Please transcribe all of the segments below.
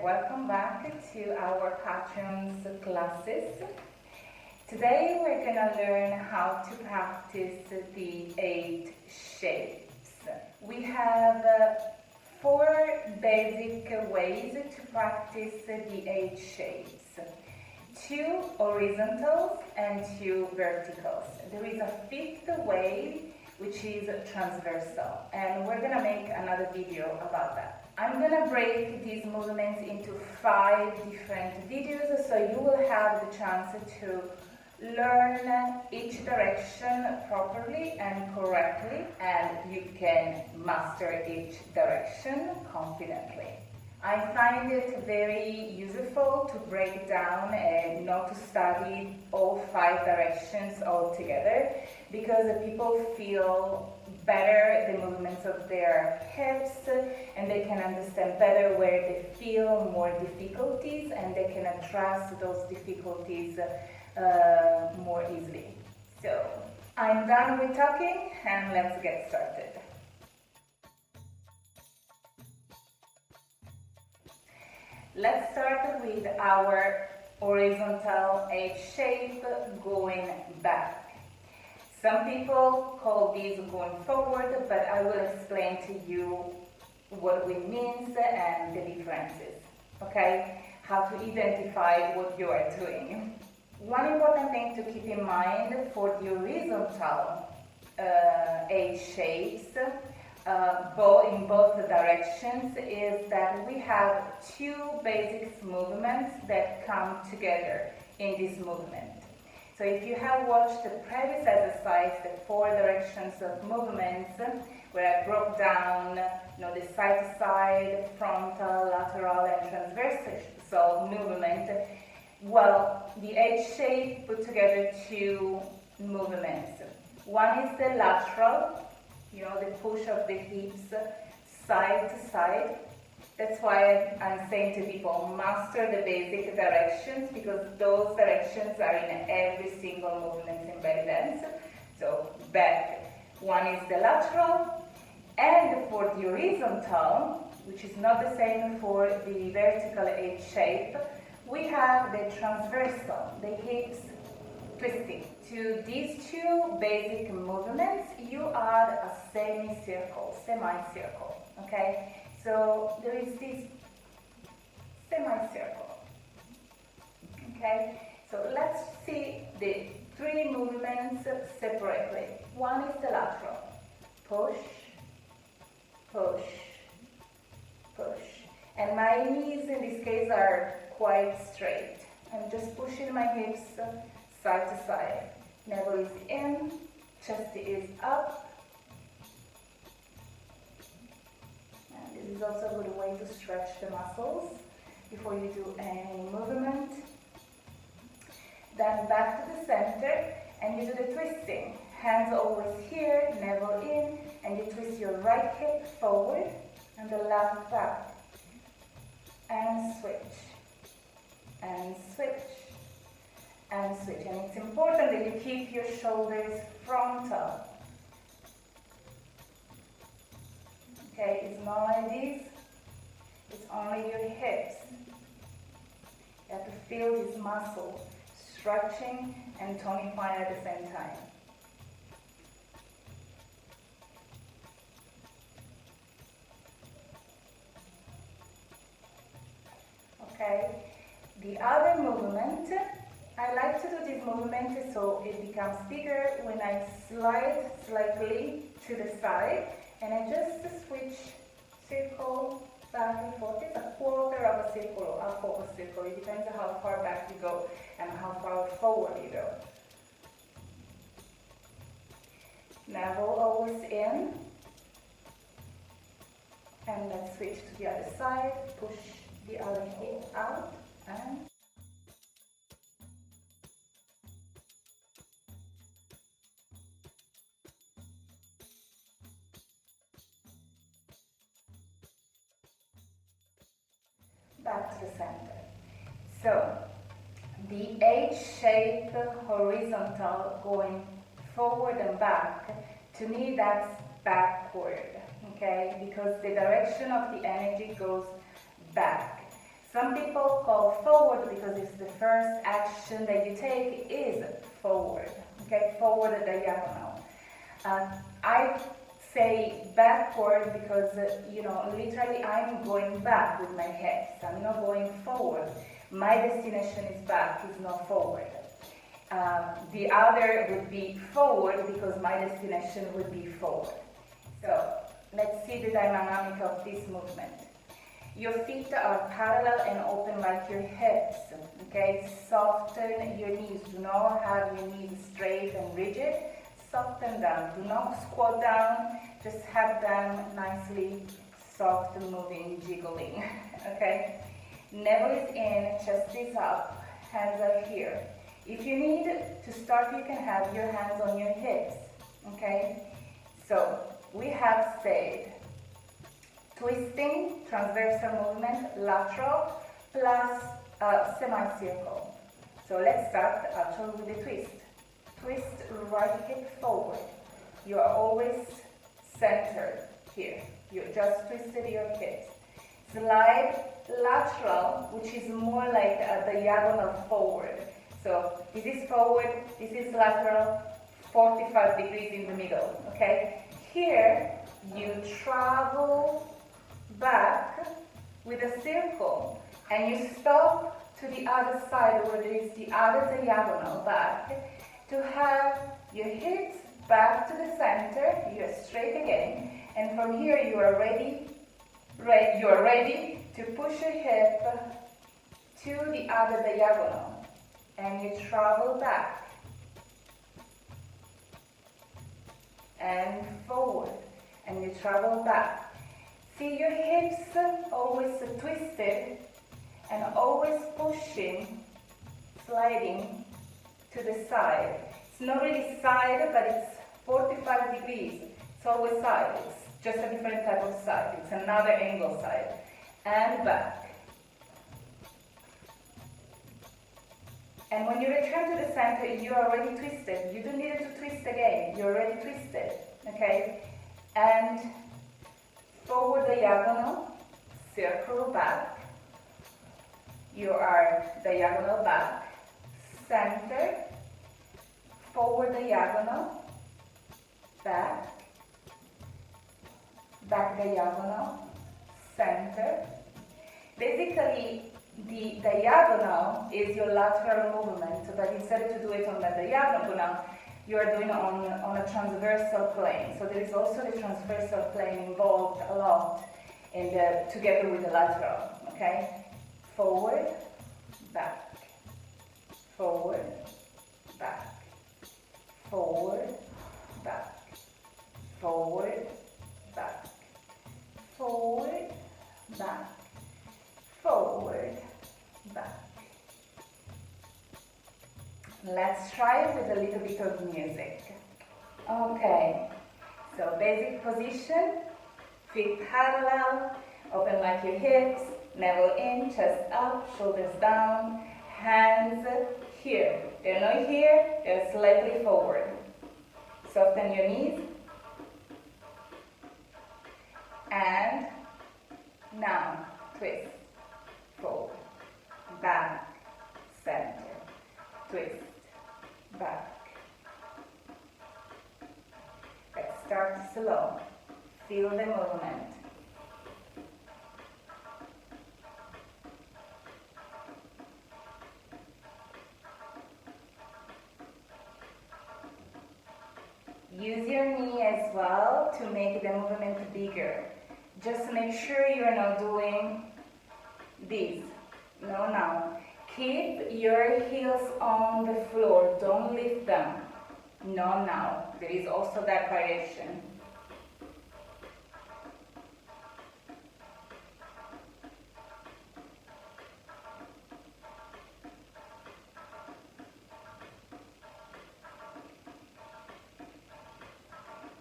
welcome back to our Patreon's classes. Today we're going to learn how to practice the 8 shapes. We have 4 basic ways to practice the 8 shapes. 2 horizontals and 2 verticals. There is a 5th way, which is transversal, and we're going to make another video about that. I'm going to break these movements into 5 different videos, so you will have the chance to learn each direction properly and correctly, and you can master each direction confidently. I find it very useful to break down and not to study all 5 directions all together, because people feel better the movements of their hips, and they can understand better where they feel more difficulties, and they can address those difficulties more easily. So I'm done with talking, and let's get started. Let's start with our horizontal 8 shape going back. Some people call these going forward, but I will explain to you what it means and the differences, okay? How to identify what you are doing. One important thing to keep in mind for the horizontal 8 shapes in both directions is that we have 2 basic movements that come together in this movement. So if you have watched the previous exercise, the 4 directions of movements, where I broke down the side-to-side, frontal, lateral, and transversal movement, well, the 8 shape put together 2 movements. One is the lateral, the push of the hips side to side. That's why I'm saying to people, master the basic directions, because those directions are in every single movement in Bellydance. So back, one is the lateral, and for the horizontal, which is not the same for the vertical 8 shape, we have the transversal, the hips twisting. To these 2 basic movements, you add a semicircle, okay? So there is this semicircle, okay? So let's see the 3 movements separately. One is the lateral, push, push, push. And my knees in this case are quite straight. I'm just pushing my hips side to side. Navel is in, chest is up. This is also a good way to stretch the muscles before you do any movement. Then back to the center, and you do the twisting. Hands always here, navel in, and you twist your right hip forward and the left back. And switch, and switch, and switch. And it's important that you keep your shoulders frontal. Okay, it's not like this, it's only your hips. You have to feel this muscle stretching and tonifying at the same time. Okay, the other movement, I like to do this movement so it becomes bigger when I slide slightly to the side. And I just switch circle back and forth. It's a quarter of a circle or half of a circle. It depends on how far back you go and how far forward you go. Navel always in. And let's switch to the other side. Push the other hip out and back to the center. So the 8 shape horizontal going forward and back, to me that's backward, okay? Because the direction of the energy goes back. Some people call forward because it's the first action that you take is forward. Okay, forward diagonal. I say backward because, literally I'm going back with my hips. I'm not going forward. My destination is back, is not forward. The other would be forward because my destination would be forward. So let's see the dynamic of this movement. Your feet are parallel and open like your hips, okay? Soften your knees. Do not have your knees straight and rigid. Soften them. Do not squat down. Just have them nicely soft, moving, jiggling, okay? Navel is in, chest is up, hands are here. If you need to start, you can have your hands on your hips, okay? So we have said twisting, transversal movement, lateral, plus semicircle. So let's start actually with the twist. Twist right hip forward. You are always centered here. You just twisted your hips. Slide lateral, which is more like a diagonal forward. So this is forward, this is lateral, 45 degrees in the middle, okay? Here, you travel back with a circle and you stop to the other side where there is the other diagonal back to have your hips back to the center, you're straight again, and from here you are ready to push your hip to the other diagonal and you travel back and forward and you travel back. See your hips always twisted and always pushing, sliding to the side. It's not really side, but it's 45 degrees. It's always side. It's just a different type of side. It's another angle side. And back. And when you return to the center, you are already twisted. You don't need to twist again. You're already twisted. Okay? And forward diagonal, circle back. You are diagonal back, center, forward diagonal, back, back diagonal, center. Basically, the diagonal is your lateral movement, but instead to do it on the diagonal, you are doing it on a transversal plane. So there is also the transversal plane involved a lot in together with the lateral, okay? Forward, back, forward, back, forward, back, forward, back, forward, back, forward, back. Let's try it with a little bit of music. Okay, so basic position, feet parallel, open like your hips, navel in, chest up, shoulders down, hands here. They're not here, they're slightly forward. Soften your knees. And now, twist, forward, back, center, twist, back. Let's start slow. Feel the movement. Use your knee as well to make the movement bigger. Just make sure you're not doing this. No, now. Keep your heels on the floor. Don't lift them. No, now. There is also that variation.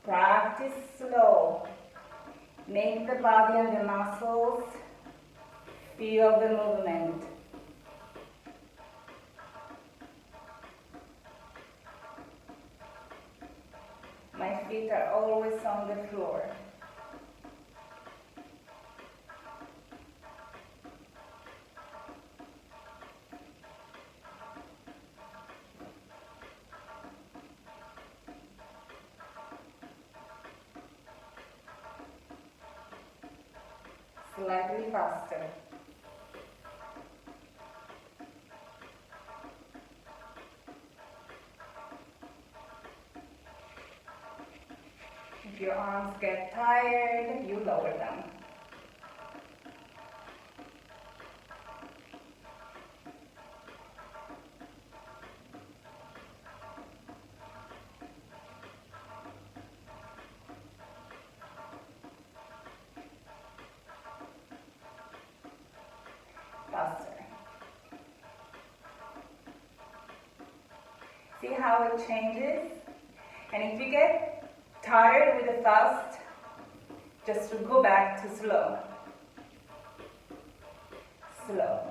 Practice slow. Make the body and the muscles feel the movement. My feet are always on the floor. slightly faster. If your arms get tired, you lower them. Faster. See how it changes? And if you get tired with the fast, just go back to slow. Slow.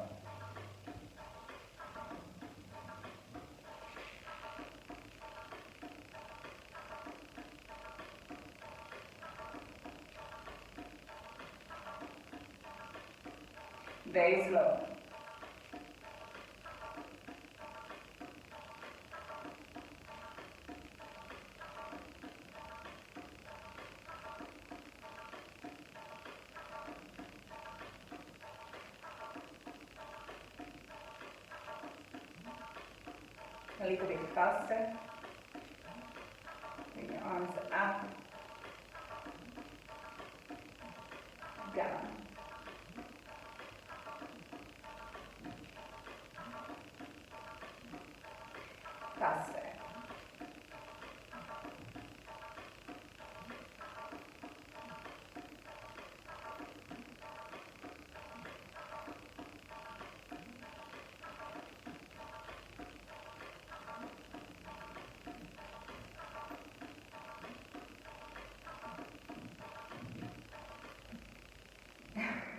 Very slow. A little bit faster. Bring your arms up, down. Faster.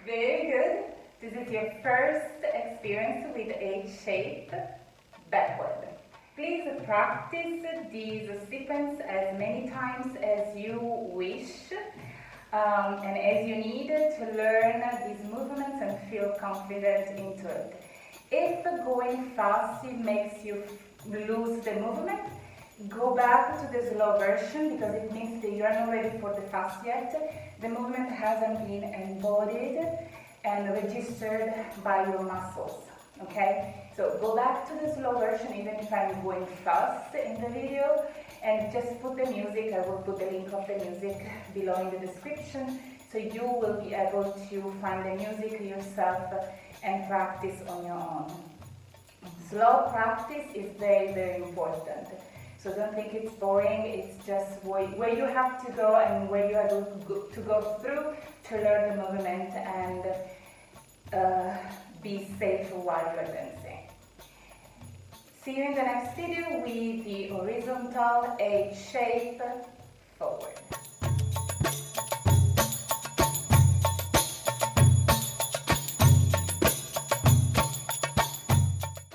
Very good. This is your first experience with a shape backward. Please practice these sequence as many times as you wish and as you need to learn these movements and feel confident into it. If going fast makes you lose the movement, go back to the slow version because it means that you are not ready for the fast yet. The movement hasn't been embodied and registered by your muscles. Okay, so go back to the slow version even if I'm going fast in the video, and just put the music. I will put the link of the music below in the description so you will be able to find the music yourself and practice on your own. Slow practice is very, very important. So don't think it's boring, it's just where you have to go and where you have to go through to learn the movement and be safe while you're dancing. See you in the next video with the horizontal H shape forward.